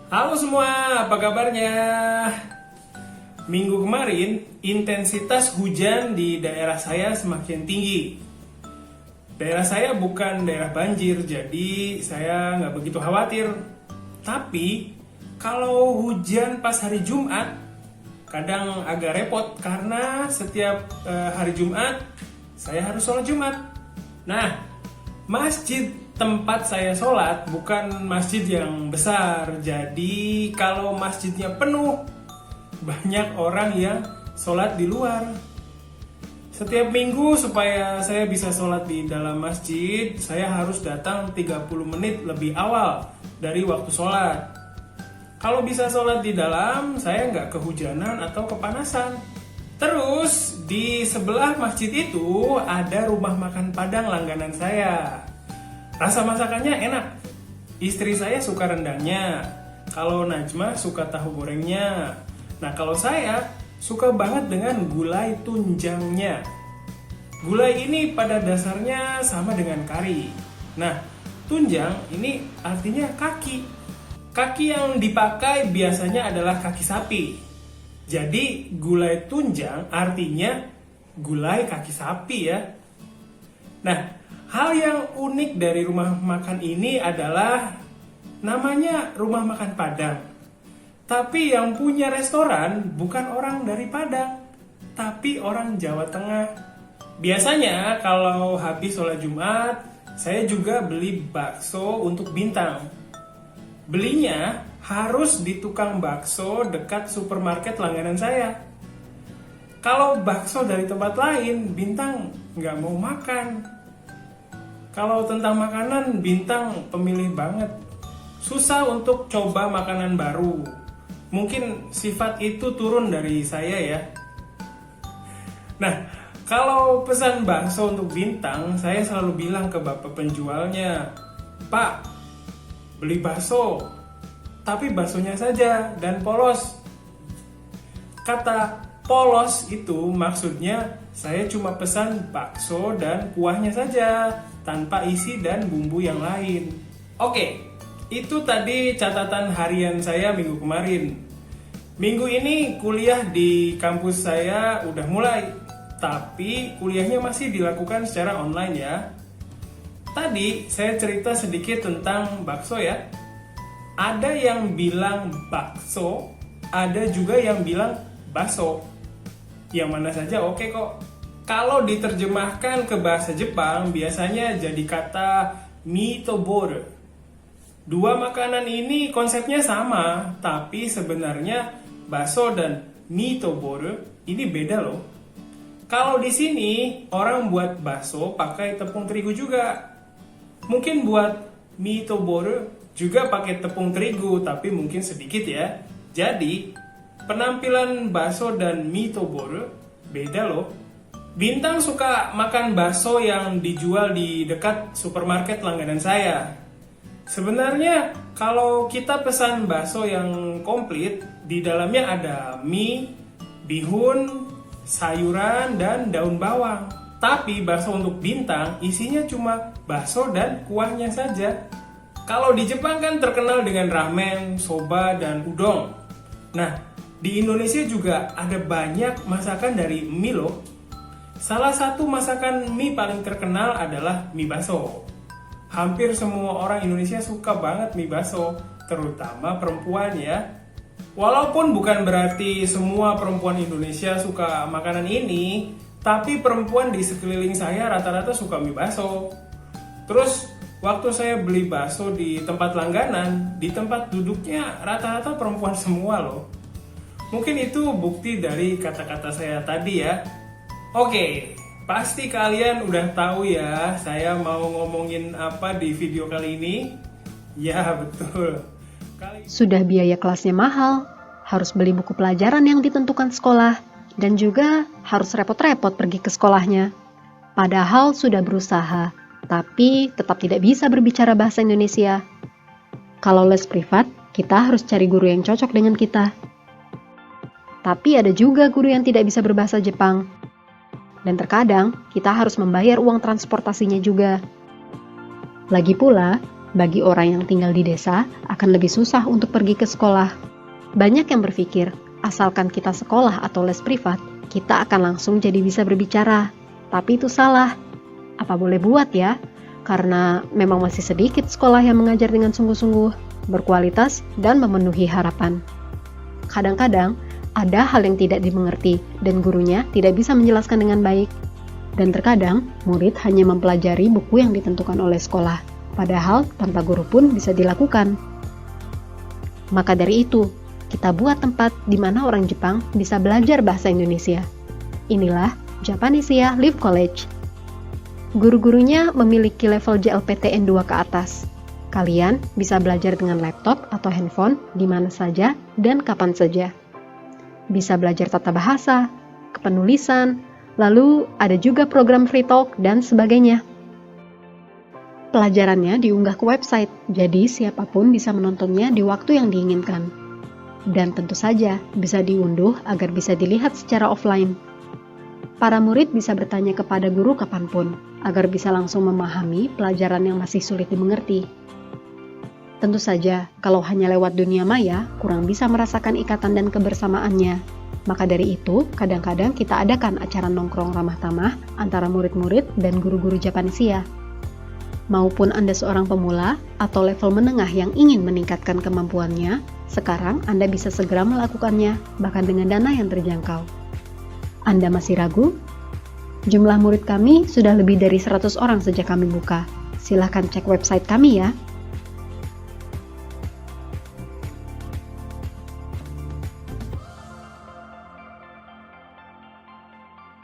Halo semua, apa kabarnya? Minggu kemarin, intensitas hujan di daerah saya semakin tinggi. Daerah saya bukan daerah banjir, jadi saya nggak begitu khawatir. Tapi, kalau hujan pas hari Jumat, kadang agak repot karena setiap hari Jumat, saya harus sholat Jumat. Nah, masjid tempat saya sholat bukan masjid yang besar, jadi kalau masjidnya penuh, banyak orang yang sholat di luar. Setiap minggu supaya saya bisa sholat di dalam masjid, saya harus datang 30 menit lebih awal dari waktu sholat. Kalau bisa sholat di dalam, saya nggak kehujanan atau kepanasan. Terus di sebelah masjid itu ada rumah makan Padang langganan saya. Rasa masakannya enak. Istri saya suka rendangnya. Kalau Najma suka tahu gorengnya. Nah, kalau saya suka banget dengan gulai tunjangnya. Gulai ini pada dasarnya sama dengan kari. Nah, tunjang ini artinya kaki. Kaki yang dipakai biasanya adalah kaki sapi. Jadi, gulai tunjang artinya gulai kaki sapi ya. Nah, hal yang unik dari rumah makan ini adalah namanya rumah makan Padang. Tapi yang punya restoran bukan orang dari Padang, tapi orang Jawa Tengah. Biasanya kalau habis sholat Jumat, saya juga beli bakso untuk Bintang. Belinya harus di tukang bakso dekat supermarket langganan saya. Kalau bakso dari tempat lain, Bintang nggak mau makan. Kalau tentang makanan, Bintang pemilih banget. Susah untuk coba makanan baru. Mungkin sifat itu turun dari saya ya. Nah, kalau pesan bakso untuk Bintang, saya selalu bilang ke bapak penjualnya, "Pak, beli bakso, tapi baksonya saja dan polos." Kata polos itu maksudnya saya cuma pesan bakso dan kuahnya saja, tanpa isi dan bumbu yang lain. Oke, itu tadi catatan harian saya minggu kemarin. Minggu ini kuliah di kampus saya udah mulai, tapi kuliahnya masih dilakukan secara online ya. Tadi saya cerita sedikit tentang bakso ya. Ada yang bilang bakso, ada juga yang bilang baso. Yang mana saja oke kok. Kalau diterjemahkan ke bahasa Jepang, biasanya jadi kata mitoboro. Dua makanan ini konsepnya sama, tapi sebenarnya baso dan mitoboro ini beda loh. Kalau di sini orang buat bakso pakai tepung terigu juga. Mungkin buat mitoboro juga pakai tepung terigu, tapi mungkin sedikit ya. Jadi, penampilan bakso dan mitoboro beda loh. Bintang suka makan bakso yang dijual di dekat supermarket langganan saya. Sebenarnya kalau kita pesan bakso yang komplit, di dalamnya ada mie, bihun, sayuran, dan daun bawang. Tapi bakso untuk Bintang isinya cuma bakso dan kuahnya saja. Kalau di Jepang kan terkenal dengan ramen, soba, dan udon. Nah, di Indonesia juga ada banyak masakan dari mie loh. Salah satu masakan mie paling terkenal adalah mie baso. Hampir semua orang Indonesia suka banget mie baso, terutama perempuan ya. Walaupun bukan berarti semua perempuan Indonesia suka makanan ini, tapi perempuan di sekeliling saya rata-rata suka mie baso. Terus waktu saya beli bakso di tempat langganan, di tempat duduknya rata-rata perempuan semua loh. Mungkin itu bukti dari kata-kata saya tadi ya. Oke, pasti kalian udah tahu ya saya mau ngomongin apa di video kali ini. Ya betul. Sudah biaya kelasnya mahal, harus beli buku pelajaran yang ditentukan sekolah, dan juga harus repot-repot pergi ke sekolahnya. Padahal sudah berusaha, tapi tetap tidak bisa berbicara bahasa Indonesia. Kalau les privat, kita harus cari guru yang cocok dengan kita. Tapi ada juga guru yang tidak bisa berbahasa Jepang. Dan terkadang kita harus membayar uang transportasinya juga. Lagi pula, Bagi orang yang tinggal di desa, akan lebih susah untuk pergi ke sekolah. Banyak yang berpikir, asalkan kita sekolah atau les privat, kita akan langsung jadi bisa berbicara. Tapi itu salah. Apa boleh buat ya? Karena memang masih sedikit sekolah yang mengajar dengan sungguh-sungguh, berkualitas, dan memenuhi harapan. Kadang-kadang, ada hal yang tidak dimengerti dan gurunya tidak bisa menjelaskan dengan baik. Dan terkadang, murid hanya mempelajari buku yang ditentukan oleh sekolah, padahal tanpa guru pun bisa dilakukan. Maka dari itu, kita buat tempat di mana orang Jepang bisa belajar bahasa Indonesia. Inilah Japanesia Live College. Guru-gurunya memiliki level JLPTN 2 ke atas. Kalian bisa belajar dengan laptop atau handphone di mana saja dan kapan saja. Bisa belajar tata bahasa, kepenulisan, lalu ada juga program free talk dan sebagainya. Pelajarannya diunggah ke website, jadi siapapun bisa menontonnya di waktu yang diinginkan. Dan tentu saja bisa diunduh agar bisa dilihat secara offline. Para murid bisa bertanya kepada guru kapanpun, agar bisa langsung memahami pelajaran yang masih sulit dimengerti. Tentu saja, kalau hanya lewat dunia maya, kurang bisa merasakan ikatan dan kebersamaannya. Maka dari itu, kadang-kadang kita adakan acara nongkrong ramah tamah antara murid-murid dan guru-guru Japanesia. Maupun Anda seorang pemula atau level menengah yang ingin meningkatkan kemampuannya, sekarang Anda bisa segera melakukannya, bahkan dengan dana yang terjangkau. Anda masih ragu? Jumlah murid kami sudah lebih dari 100 orang sejak kami buka. Silahkan cek website kami ya.